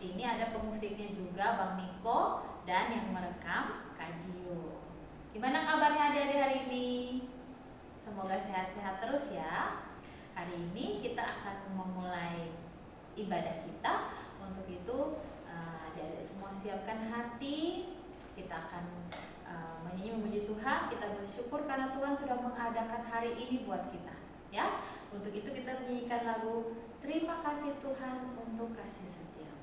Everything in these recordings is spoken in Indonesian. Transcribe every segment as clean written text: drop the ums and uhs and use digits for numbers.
sini ada pemusiknya juga, Bang Niko, dan yang merekam Kak Gio. Gimana kabarnya adik-adik hari ini? Semoga sehat-sehat terus ya. Hari ini kita akan memulai ibadah kita. Untuk itu adik-adik semua siapkan hati. Kita akan menyanyi memuji Tuhan. Kita bersyukur karena Tuhan sudah mengadakan hari ini buat kita, ya. Untuk itu kita menyanyikan lagu Terima Kasih Tuhan untuk Kasih Setiamu.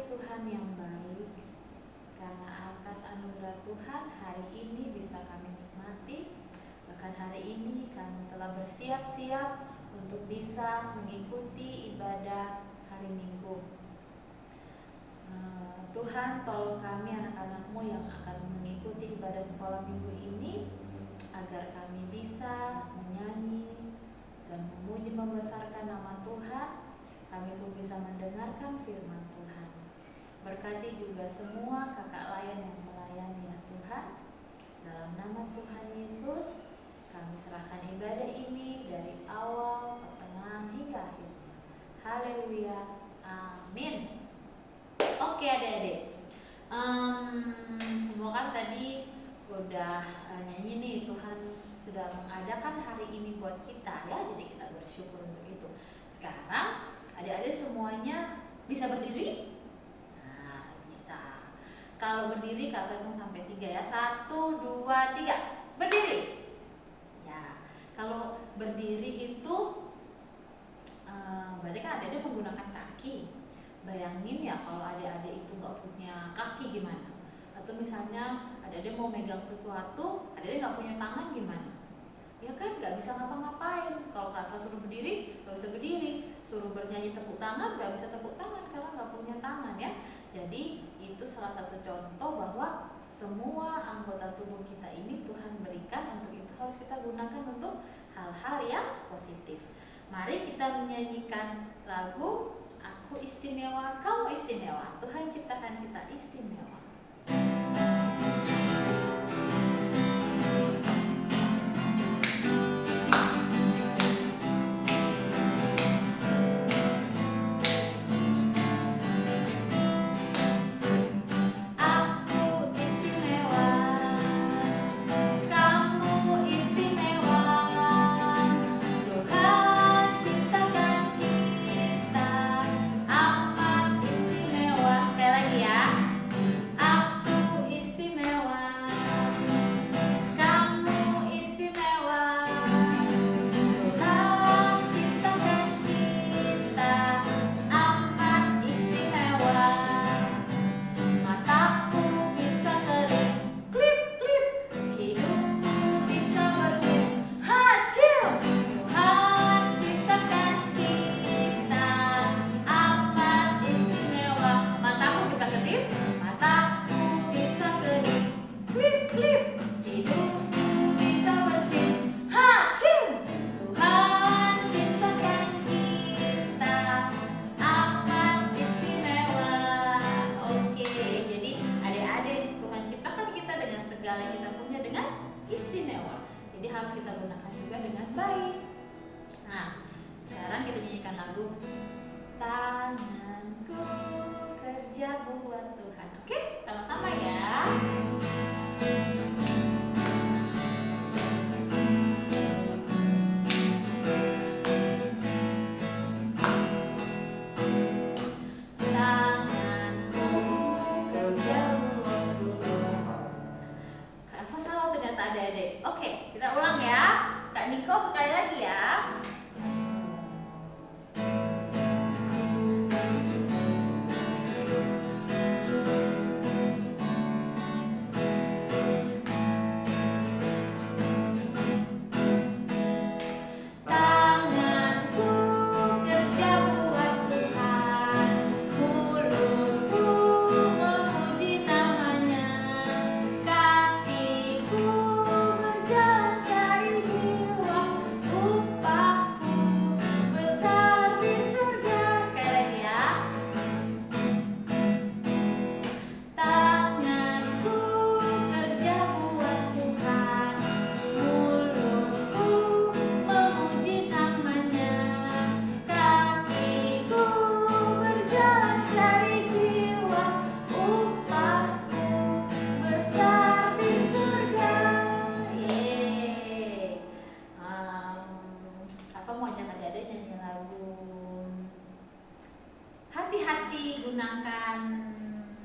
Tuhan yang baik, karena atas anugerah Tuhan hari ini bisa kami nikmati. Bahkan hari ini kami telah bersiap-siap untuk bisa mengikuti ibadah hari Minggu. Tuhan, tolong kami anak-anak-Mu yang akan mengikuti ibadah sekolah Minggu ini, agar kami bisa menyanyi dan memuji membesarkan nama Tuhan. Kami pun bisa mendengarkan firman Tuhan. Berkati juga semua kakak layan yang melayani ya Tuhan. Dalam nama Tuhan Yesus, kami serahkan ibadah ini dari awal, pertengahan hingga akhirnya. Haleluya, amin. Oke adik-adik, semua kan tadi udah nyanyi nih, Tuhan sudah mengadakan hari ini buat kita ya, jadi kita bersyukur untuk itu. Sekarang adik-adik semuanya bisa berdiri? Kalau berdiri Kak hitung sampai 3 ya. 1, 2, 3. Berdiri. Ya. Kalau berdiri itu berarti kan adik-adik menggunakan kaki. Bayangin ya kalau adik-adik itu nggak punya kaki gimana? Atau misalnya adik-adik mau megang sesuatu, adik-adik nggak punya tangan gimana? Ya kan nggak bisa ngapa-ngapain. Kalau Kakak suruh berdiri, nggak bisa berdiri. Suruh bernyanyi tepuk tangan, nggak bisa tepuk tangan karena nggak punya tangan ya. Jadi itu salah satu contoh bahwa semua anggota tubuh kita ini Tuhan berikan, untuk itu harus kita gunakan untuk hal-hal yang positif. Mari kita menyanyikan lagu Aku Istimewa, Kamu Istimewa. Tuhan ciptakan kita istimewa. baik. Nah, sekarang kita nyanyikan lagu Tanganku Kerja Buat Tuhan. Oke, sama-sama ya. Oke, kita ulang ya. Kak Niko sekali lagi ya. Hati-hati gunakan matamu.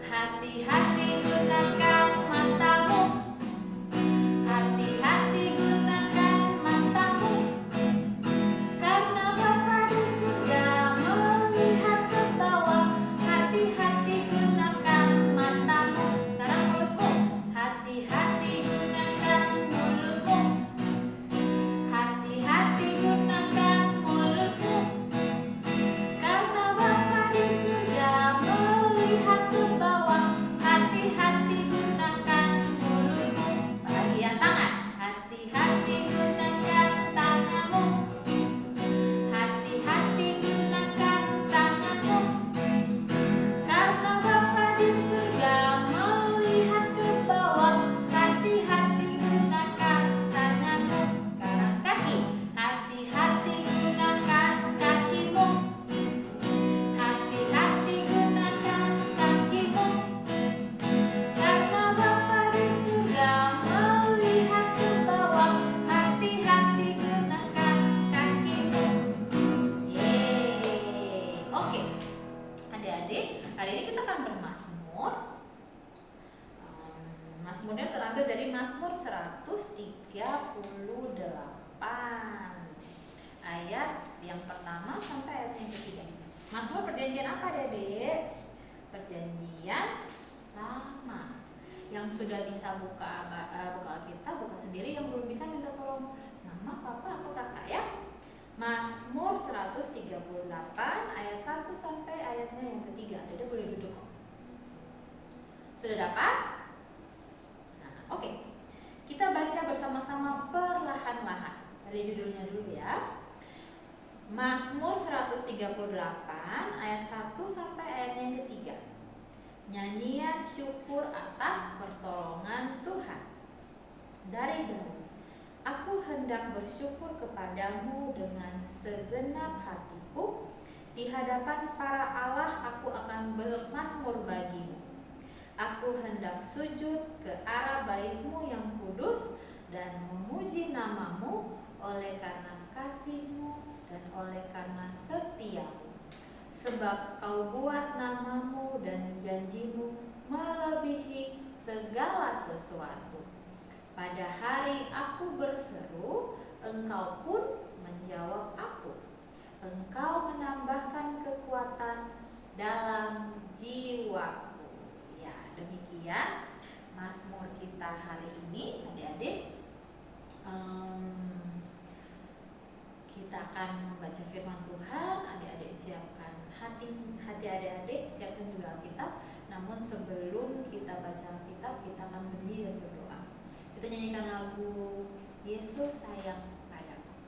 Hati-hati gunakan matamu. Hati-hati gunakan matamu. Karena Bapa di surga melihat ke bawah. Hati-hati gunakan matamu. Sekarang mulutmu. Hati-hati gunakan mulutmu. Hati-hati gunakan mulutmu. Karena Bapa di surga melihat ke bawah. Hati-hati gunakan mulutmu. Bagian tangan. Hati-hati gunakan tanganmu. Hati-hati gunakan tanganmu. Karena Bapa di surga melihat ke bawah. Hati-hati gunakan tanganmu. Sekarang kaki. Hati-hati gunakan kakimu. Hati-hati gunakan kakimu. Karena Bapa di surga melihat ke bawah. Hati-hati gunakan kakimu. Yeay. Oke, adik-adik, hari ini kita akan bermazmur. Mazmurnya terambil dari Mazmur 138 ayat yang pertama sampai ayat yang ketiga. Mazmur perjanjian apa, adik-adik? Perjanjian lama. Yang sudah bisa buka Alkitab, buka sendiri. Yang belum bisa minta tolong mama, papa, atau kakak ya. Mazmur 138 ayat 1 sampai ayatnya yang ketiga. Adik-adik boleh duduk kok. Sudah dapat? Nah, oke. Kita baca bersama-sama perlahan-lahan. Dari judulnya dulu ya. Mazmur 138 ayat 1 sampai ayat yang ketiga. Nyanyian syukur atas pertolongan Tuhan. Dari Daud. Aku hendak bersyukur kepadamu dengan segenap hatiku. Di hadapan para Allah aku akan bermazmur bagimu. Aku hendak sujud ke arah bait-Mu yang kudus dan memuji namamu oleh karena kasih-Mu dan oleh karena setia-Mu. Sebab Kau buat namamu dan janji-Mu melebihi segala sesuatu. Pada hari aku berseru, Engkau pun menjawab aku. Engkau menambahkan kekuatan dalam jiwaku. Ya, demikian mazmur kita hari ini, adik-adik. Kita akan membaca firman Tuhan. Adik-adik siapkan hati adik-adik, siapkan juga Alkitab. Namun sebelum kita baca Alkitab, kita akan berdiri dan berdoa. Kita nyanyikan lagu Yesus Sayang Padaku.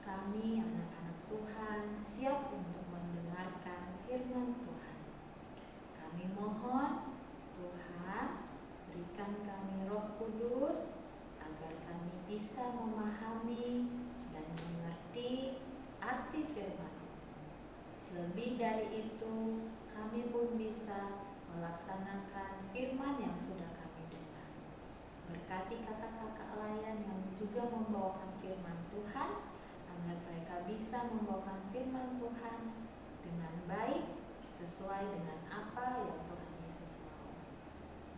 kami anak-anak Tuhan siap untuk mendengarkan firman Tuhan. Kami mohon Tuhan berikan kami Roh Kudus agar kami bisa memahami dan mengerti arti firman. Lebih dari itu, kami pun bisa melaksanakan firman yang sudah kami dengar. Berkati kakak-kakak layan yang juga membawakan firman Tuhan, agar mereka bisa membawakan firman Tuhan dengan baik, sesuai dengan apa yang Tuhan Yesus mau.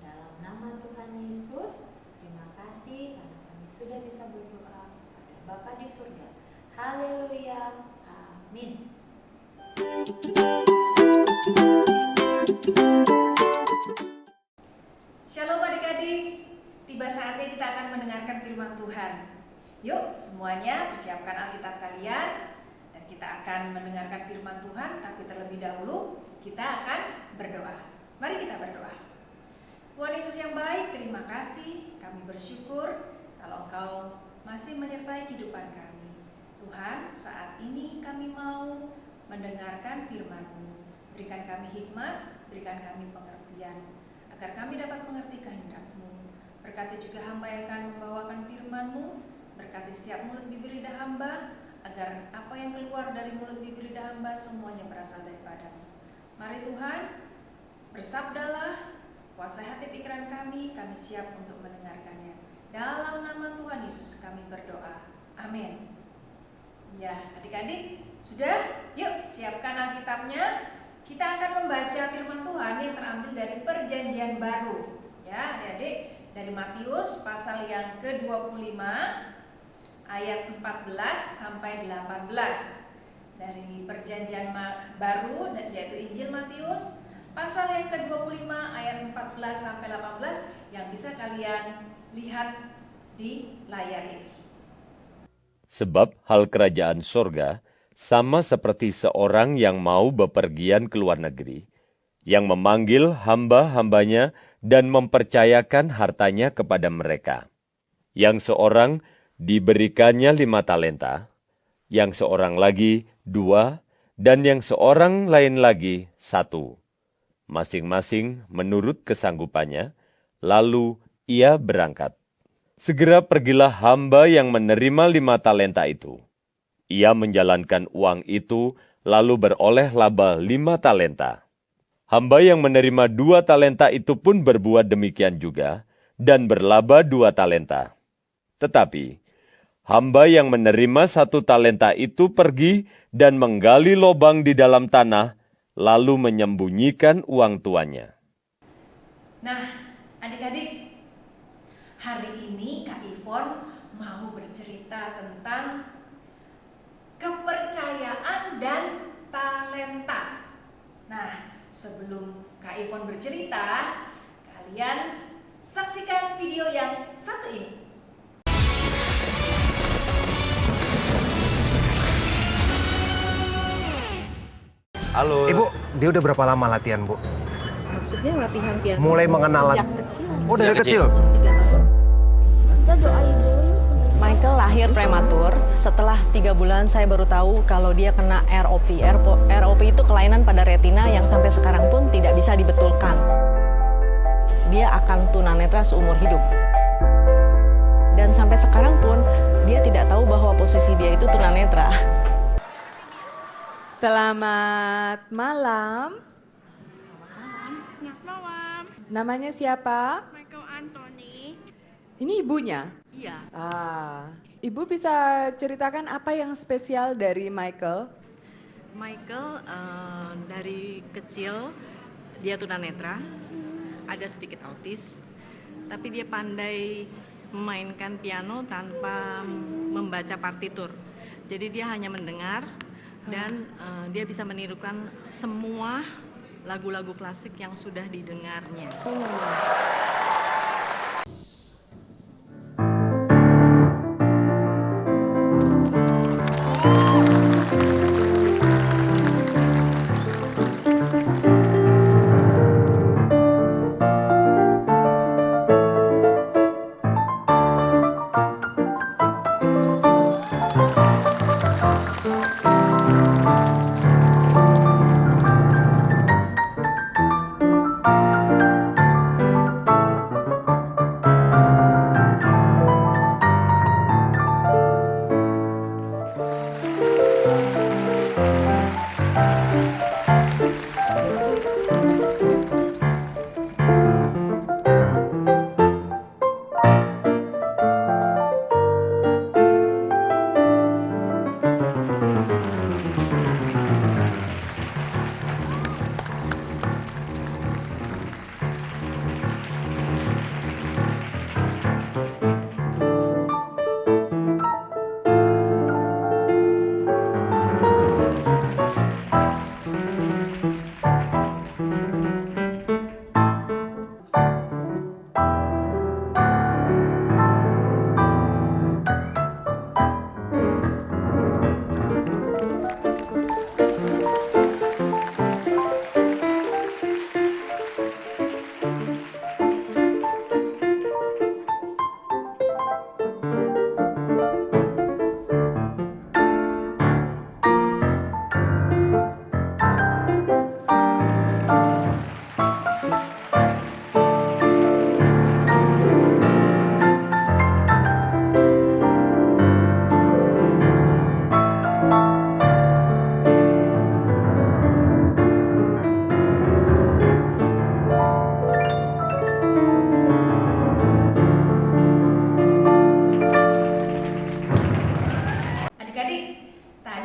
Dalam nama Tuhan Yesus, terima kasih karena kami sudah bisa berdoa pada Bapa di surga. Haleluya, amin. Shalom adik-adik, tiba saatnya kita akan mendengarkan firman Tuhan. Yuk semuanya persiapkan Alkitab kalian dan kita akan mendengarkan firman Tuhan. Tapi terlebih dahulu kita akan berdoa. Mari kita berdoa. Tuhan Yesus yang baik, terima kasih. Kami bersyukur kalau Engkau masih menyertai kehidupan kami. Tuhan, saat ini kami mau mendengarkan firman-Mu. Berikan kami hikmat, berikan kami pengertian, agar kami dapat mengerti kehendak-Mu. Berkati juga hamba yang akan membawakan firman-Mu. Berkati setiap mulut bibir lidah hamba, agar apa yang keluar dari mulut bibir lidah hamba semuanya berasal daripada-Mu. Mari Tuhan, bersabdalah, kuasai hati pikiran kami siap untuk mendengarkannya. Dalam nama Tuhan Yesus kami berdoa. Amin. Ya, adik-adik, sudah? Yuk, siapkan Alkitabnya. Kita akan membaca firman Tuhan yang terambil dari Perjanjian Baru. Ya, adik-adik, dari Matius pasal yang ke-25 ayat 14 sampai 18. Dari Perjanjian Baru yaitu Injil Matius pasal yang ke-25 ayat 14 sampai 18 yang bisa kalian lihat di layar ini. Sebab hal kerajaan sorga sama seperti seorang yang mau bepergian ke luar negeri, yang memanggil hamba-hambanya dan mempercayakan hartanya kepada mereka. Yang seorang diberikannya 5 talenta, yang seorang lagi 2, dan yang seorang lain lagi 1. Masing-masing menurut kesanggupannya, lalu ia berangkat. Segera pergilah hamba yang menerima 5 talenta itu. Ia menjalankan uang itu, lalu beroleh laba 5 talenta. Hamba yang menerima 2 talenta itu pun berbuat demikian juga, dan berlaba 2 talenta. Tetapi, hamba yang menerima 1 talenta itu pergi dan menggali lobang di dalam tanah, lalu menyembunyikan uang tuannya. Nah, adik-adik, hari ini Kak Ivon mau bercerita tentang kepercayaan dan talenta. Nah, sebelum Kak Ivon bercerita, kalian saksikan video yang satu ini. Halo. Ibu, dia udah berapa lama latihan, Bu? Maksudnya latihan piano? Mulai mengenal sejak kecil. Oh, dari kecil? 3 tahun. Kita doain dulu. Michael lahir prematur. Setelah 3 bulan saya baru tahu kalau dia kena ROP. ROP itu kelainan pada retina yang sampai sekarang pun tidak bisa dibetulkan. Dia akan tunanetra seumur hidup. Dan sampai sekarang pun dia tidak tahu bahwa posisi dia itu tunanetra. Selamat malam. Namanya siapa? Michael Anthony. Ini ibunya? Iya. Ibu bisa ceritakan apa yang spesial dari Michael? Michael dari kecil dia tunanetra, ada sedikit autis, tapi dia pandai memainkan piano tanpa membaca partitur. Jadi dia hanya mendengar dan dia bisa menirukan semua lagu-lagu klasik yang sudah didengarnya.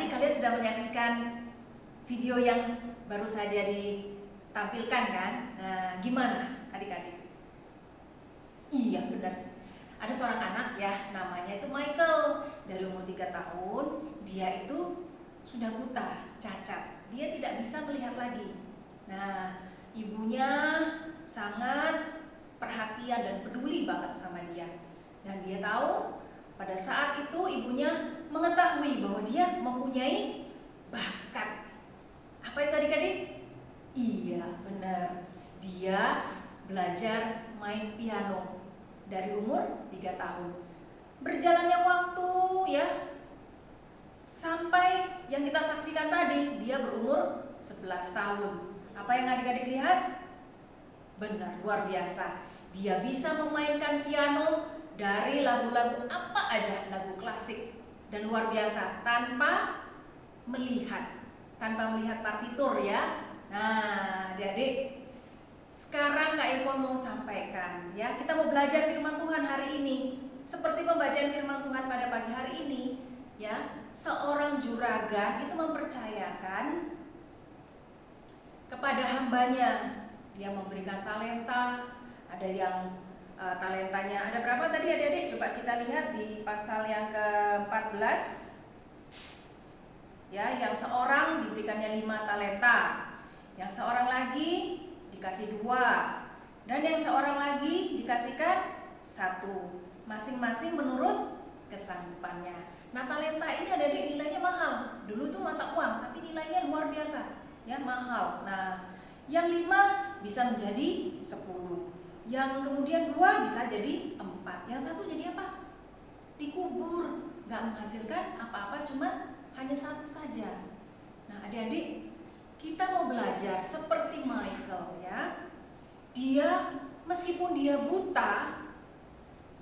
Tadi kalian sudah menyaksikan video yang baru saja ditampilkan kan? Nah, gimana adik-adik? Iya benar. Ada seorang anak ya, namanya itu Michael. Dari umur 3 tahun, dia itu sudah buta, cacat. Dia tidak bisa melihat lagi. Nah, ibunya sangat perhatian dan peduli banget sama dia. Dan dia tahu pada saat itu ibunya mengetahui bahwa dia mempunyai bakat. Apa itu adik-adik? Iya, benar. Dia belajar main piano dari umur 3 tahun. Berjalannya waktu ya, sampai yang kita saksikan tadi, dia berumur 11 tahun. Apa yang adik-adik lihat? Benar, luar biasa. Dia bisa memainkan piano dari lagu-lagu apa aja, lagu klasik. Dan luar biasa, tanpa melihat partitur ya. Nah, adik-adik, sekarang Kak Ivon mau sampaikan ya, kita mau belajar firman Tuhan hari ini. Seperti pembacaan firman Tuhan pada pagi hari ini ya, seorang juragan itu mempercayakan kepada hambanya. Dia memberikan talenta. Ada yang talentanya ada berapa tadi adik-adik? Coba kita lihat di pasal yang ke-14 ya, yang seorang diberikannya 5 talenta, yang seorang lagi dikasih 2, dan yang seorang lagi dikasihkan 1, masing-masing menurut kesanggupannya. Nah, talenta ini adik-adik nilainya mahal. Dulu itu mata uang, tapi nilainya luar biasa ya, mahal. Nah, yang 5 bisa menjadi 10, yang kemudian 2 bisa jadi 4, yang 1 jadi apa? Dikubur, nggak menghasilkan apa-apa, cuma hanya 1 saja. Nah, adik-adik, kita mau belajar seperti Michael ya. Dia meskipun dia buta,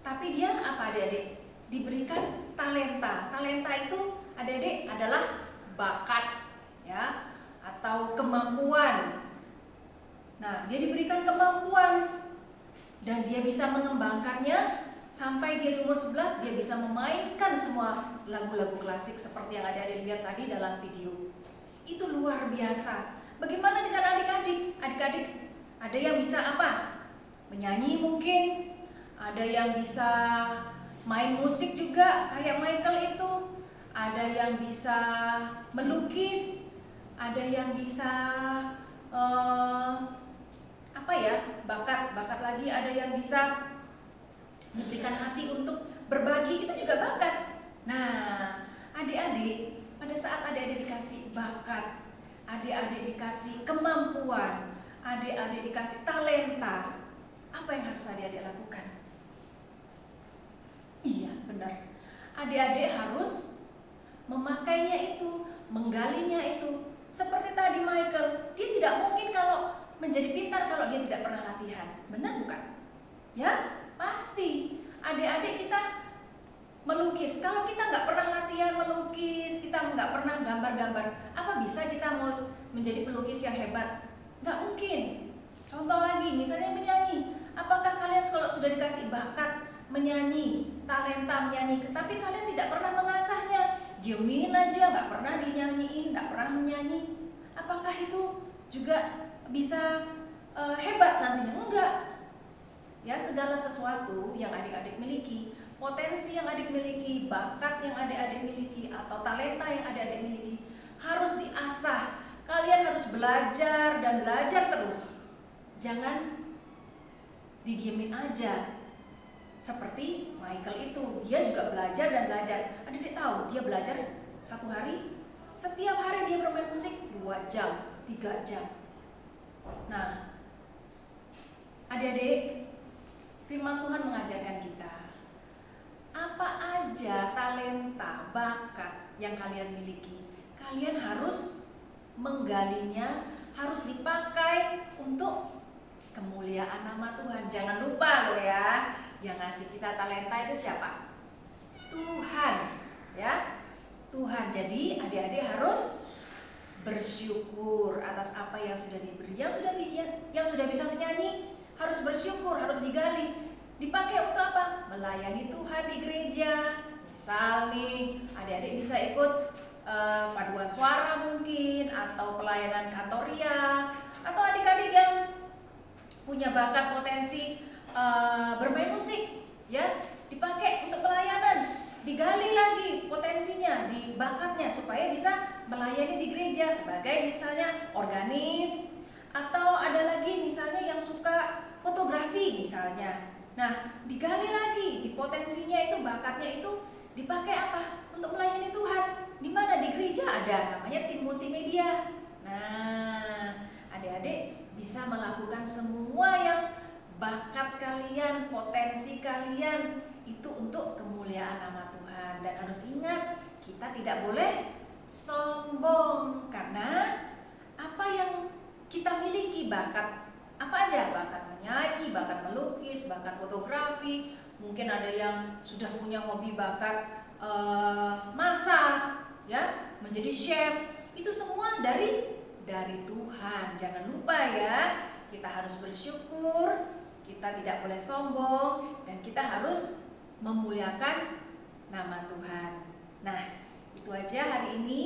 tapi dia apa adik-adik? Diberikan talenta. Talenta itu adik-adik adalah bakat ya, atau kemampuan. Nah, dia diberikan kemampuan dan dia bisa mengembangkannya sampai dia di umur 11 dia bisa memainkan semua lagu-lagu klasik seperti yang adik-adik lihat tadi dalam video. Itu luar biasa. Bagaimana dengan adik-adik? Adik-adik ada yang bisa apa? Menyanyi mungkin, ada yang bisa main musik juga kayak Michael itu, ada yang bisa melukis, ada yang bisa bakat lagi, ada yang bisa diberikan hati untuk berbagi, itu juga bakat. Nah, adik-adik, pada saat adik-adik dikasih bakat, adik-adik dikasih kemampuan, adik-adik dikasih talenta, apa yang harus adik-adik lakukan? Iya, benar. Adik-adik harus memakainya itu, menggalinya itu. Seperti tadi Michael, dia tidak mungkin kalau menjadi pintar kalau dia tidak pernah latihan. Benar bukan? Ya, pasti. Adik-adik kita melukis, kalau kita nggak pernah latihan melukis, kita nggak pernah gambar-gambar, apa bisa kita mau menjadi pelukis yang hebat? Nggak mungkin. Contoh lagi, misalnya menyanyi. Apakah kalian kalau sudah dikasih bakat menyanyi, talenta menyanyi, tapi kalian tidak pernah mengasahnya, diemin aja, nggak pernah dinyanyiin, nggak pernah menyanyi, apakah itu juga bisa hebat nantinya? Enggak. Ya, segala sesuatu yang adik-adik miliki, potensi yang adik miliki, bakat yang adik-adik miliki, atau talenta yang adik-adik miliki harus diasah. Kalian harus belajar dan belajar terus. Jangan didiemin aja. Seperti Michael itu, dia juga belajar dan belajar. Adik-adik tahu, dia belajar 1 hari, setiap hari dia bermain musik 2 jam, 3 jam. Nah, adik-adik, firman Tuhan mengajarkan kita, apa aja talenta, bakat yang kalian miliki, kalian harus menggalinya, harus dipakai untuk kemuliaan nama Tuhan. Jangan lupa loh ya, yang ngasih kita talenta itu siapa? Tuhan, ya, Tuhan. Jadi adik-adik harus bersyukur atas apa yang sudah diberi. Yang sudah bisa menyanyi harus bersyukur, harus digali. Dipakai untuk apa? Melayani Tuhan di gereja. Misal nih, adik-adik bisa ikut paduan suara mungkin, atau pelayanan kantoria, atau adik-adik yang punya bakat potensi bermain musik, ya, dipakai untuk pelayanan, digali lagi potensinya, di bakatnya supaya bisa melayani di gereja sebagai misalnya organis, atau ada lagi misalnya yang suka fotografi misalnya. Nah, digali lagi di potensinya itu, bakatnya itu dipakai apa? Untuk melayani Tuhan. Di mana? Di gereja ada namanya tim multimedia. Nah, adik-adik bisa melakukan semua yang bakat kalian, potensi kalian itu untuk kemuliaan nama Tuhan. Dan harus ingat, kita tidak boleh sombong karena apa yang kita miliki, bakat apa aja, bakat menyanyi, bakat melukis, bakat fotografi, mungkin ada yang sudah punya hobi bakat masak, ya, menjadi chef, itu semua dari Tuhan. Jangan lupa ya, kita harus bersyukur, kita tidak boleh sombong, dan kita harus memuliakan nama Tuhan. Nah, itu aja hari ini.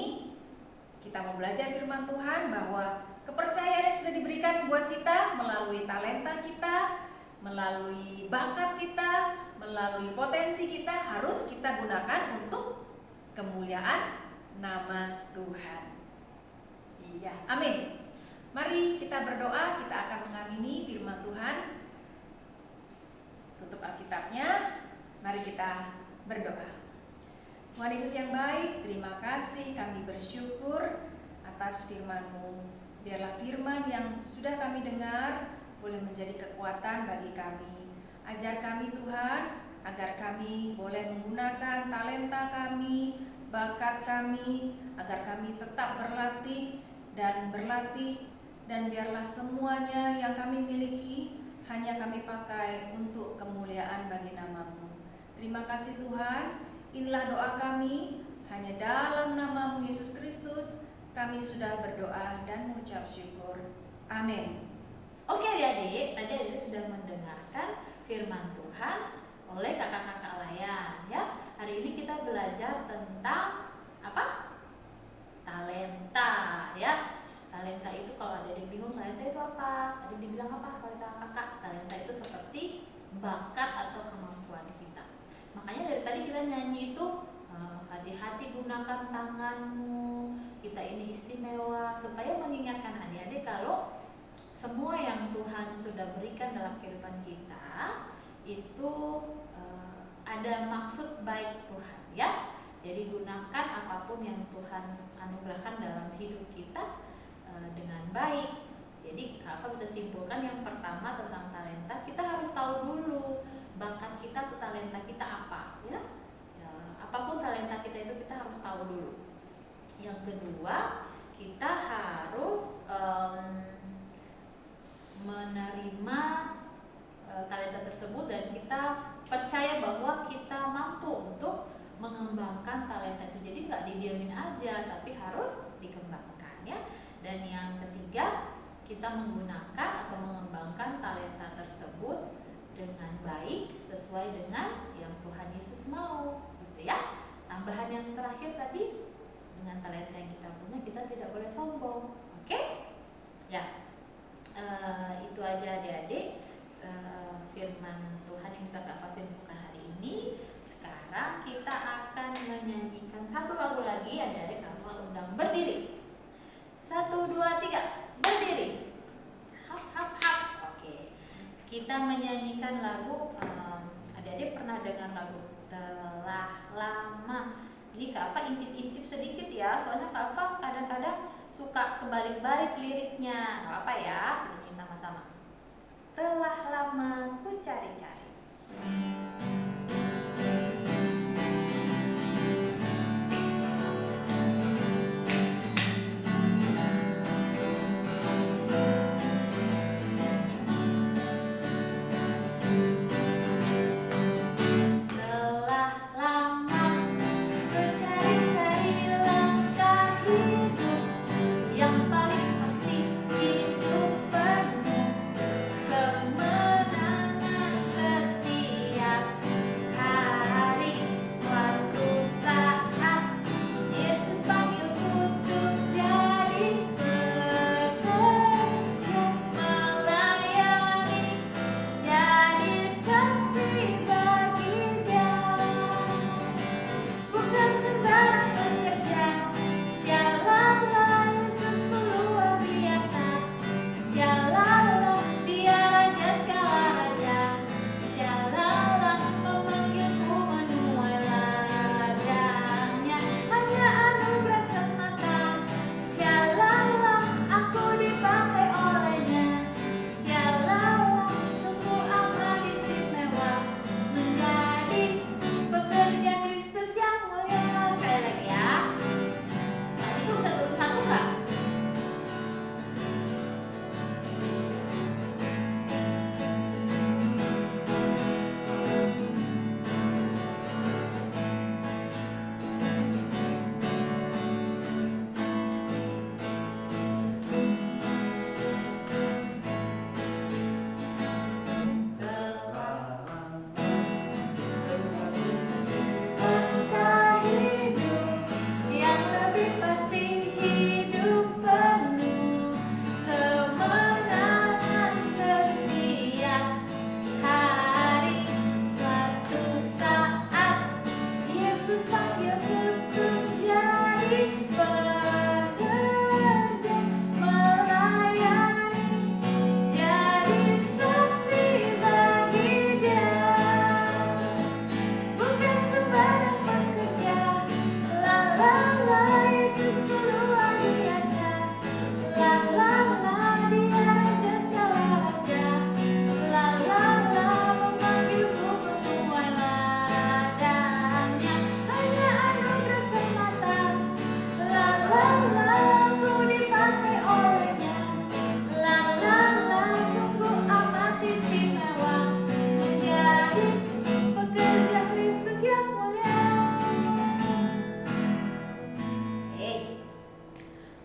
Kita mau belajar firman Tuhan bahwa kepercayaan yang sudah diberikan buat kita melalui talenta kita, melalui bakat kita, melalui potensi kita, harus kita gunakan untuk kemuliaan nama Tuhan. Iya, amin. Mari kita berdoa, kita akan mengamini firman Tuhan. Tutup Alkitabnya, mari kita berdoa. Tuhan Yesus yang baik, terima kasih, kami bersyukur atas firman-Mu. Biarlah firman yang sudah kami dengar boleh menjadi kekuatan bagi kami. Ajar kami Tuhan, agar kami boleh menggunakan talenta kami, bakat kami, agar kami tetap berlatih, dan biarlah semuanya yang kami miliki hanya kami pakai untuk kemuliaan bagi nama-Mu. Terima kasih Tuhan, inilah doa kami, hanya dalam nama-Mu Yesus Kristus kami sudah berdoa dan mengucap syukur. Amin. Oke adik-adik, tadi adik sudah mendengarkan firman Tuhan oleh kakak-kakak layan, ya. Hari ini kita belajar tentang apa? Talenta, ya. Talenta itu kalau ada yang bingung, talenta itu apa? Ada yang dibilang apa? Kakak, talenta itu seperti bakat atau kemampuan kita. Makanya dari tadi kita nyanyi itu hati-hati gunakan tanganmu, kita ini istimewa, supaya mengingatkan adik-adik kalau semua yang Tuhan sudah berikan dalam kehidupan kita itu ada maksud baik Tuhan, ya. Jadi gunakan apapun yang Tuhan anugerahkan dalam hidup kita dengan baik. Jadi Kak bisa simpulkan yang pertama tentang talenta, kita harus tahu dulu bakat kita atau talenta kita apa, ya. Apapun talenta kita itu kita harus tahu dulu. Yang kedua, kita harus menerima talenta tersebut dan kita percaya bahwa kita mampu untuk mengembangkan talenta itu. Jadi nggak didiamin aja, tapi harus dikembangkan, ya. Dan yang ketiga, kita menggunakan atau mengembangkan talenta tersebut dengan baik sesuai dengan yang Tuhan Yesus mau, gitu ya. Tambahan yang terakhir tadi, dengan talenta yang kita punya kita tidak boleh sombong, oke? Ya, itu aja adik-adik firman Tuhan yang bisa Kak simpulkan hari ini. Sekarang kita akan menyanyikan satu lagu lagi, adik-adik Kak undang berdiri. 1, 2, 3, berdiri. Hap hap hap. Oke. Kita menyanyikan lagu, adik-adik pernah dengar lagu Telah Lama. Ini Kak Alfa intip-intip sedikit ya, soalnya Kak Alfa kadang-kadang suka kebalik-balik liriknya. Gak apa ya, kita nyanyi sama-sama. Telah lama ku cari-cari.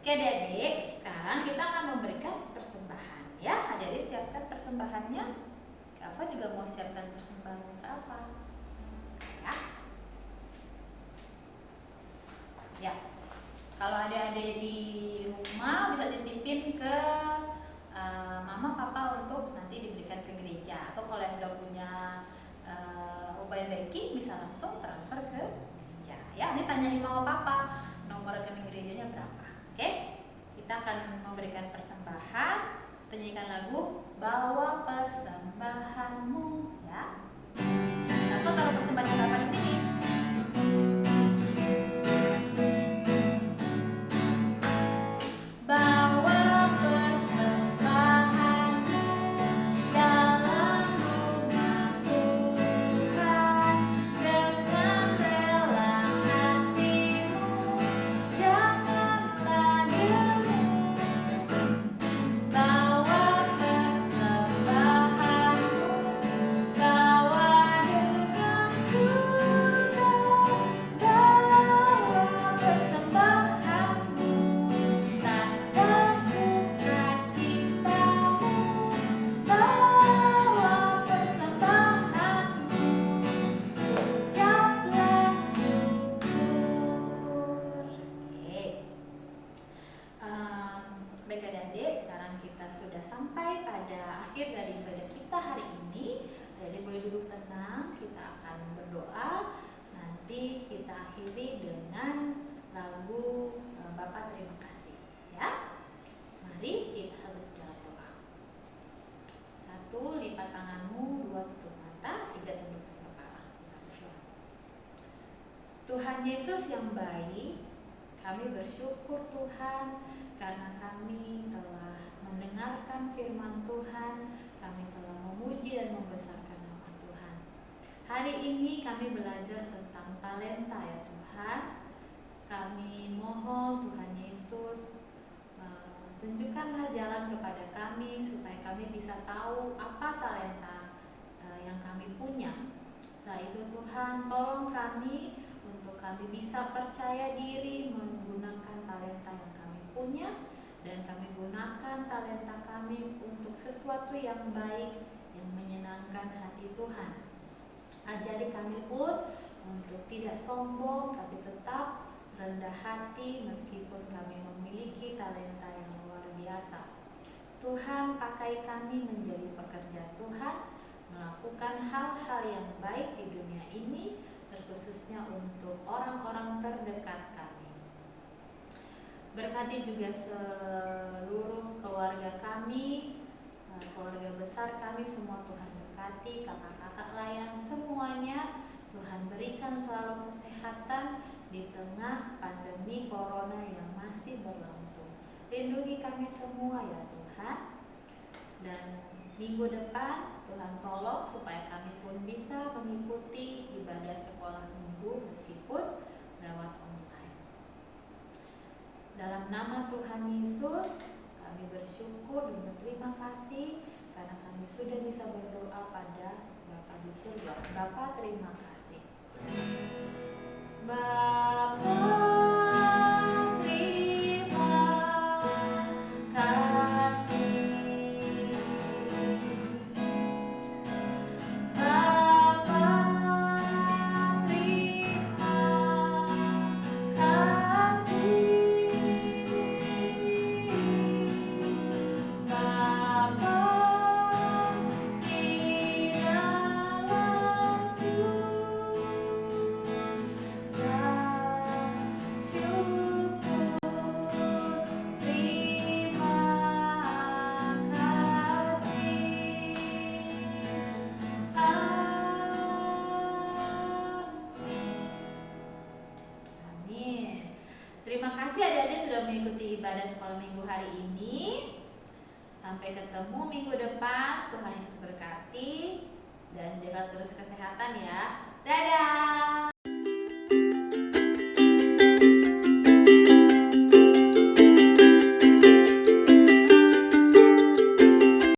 Oke adik-adik, sekarang kita akan memberikan persembahan ya. Adik-adik siapkan persembahannya. Kak Ava juga mau siapkan persembahan untuk apa? Ya. Ya. Kalau adik-adik di rumah bisa dititipin ke mama papa untuk nanti diberikan ke gereja. Atau kalau yang udah punya mobile banking bisa langsung transfer ke gereja. Ya, ini tanyain mama papa nomor rekening gerejanya berapa. Oke? Kita akan memberikan persembahan. Kita nyanyikan lagu Bawa Persembahanmu ya. Lalu taruh persembahan apa di sini? Bawa persembahanmu dalam rumah Tuhan dengan rela hatimu, janganlah demu. Bawa persembahanmu, bawa dengan surga, bawa persembahanmu, tanda sukacitamu, bawa persembahanmu, ucaplah syukur. Oke. Baik adik-adik, sekarang kita sudah sampai pada akhir dari ibadah kita hari ini. Adik-adik boleh duduk tenang, kita akan berdoa. Nanti kita akhiri dengan lagu Bapa Terima Kasih ya. Mari kita harus dalam doa. 1, lipat tanganmu, 2, tutup mata, 3, tundukkan kepala. Tuhan Yesus yang baik, kami bersyukur Tuhan karena kami telah mendengarkan firman Tuhan, kami telah memuji dan membesarkan nama Tuhan. Hari ini kami belajar tentang talenta ya Tuhan. Kami mohon Tuhan Yesus, tunjukkanlah jalan kepada kami supaya kami bisa tahu apa talenta yang kami punya. Setelah itu Tuhan, tolong kami untuk kami bisa percaya diri menggunakan talenta yang kami punya, dan kami gunakan talenta kami untuk sesuatu yang baik yang menyenangkan hati Tuhan. Ajari kami pun untuk tidak sombong tapi tetap rendah hati meskipun kami memiliki talenta yang luar biasa. Tuhan, pakai kami menjadi pekerja Tuhan, melakukan hal-hal yang baik di dunia ini, terkhususnya untuk orang-orang terdekat kami. Berkati juga seluruh keluarga kami, keluarga besar kami semua Tuhan berkati, kakak-kakak layan semuanya. Tuhan berikan selalu kesehatan di tengah pandemi corona yang masih berlangsung. Lindungi kami semua ya Tuhan. Dan minggu depan Tuhan tolong supaya kami pun bisa mengikuti ibadah sekolah minggu meskipun lewat online. Dalam nama Tuhan Yesus kami bersyukur dan berterima kasih karena kami sudah bisa berdoa pada Bapa di surga. Bapa terima kasih. Bapa terima kasih adik-adik sudah mengikuti ibadah sekolah minggu hari ini. Sampai ketemu minggu depan. Tuhan Yesus berkati dan jaga terus kesehatan ya. Dadah.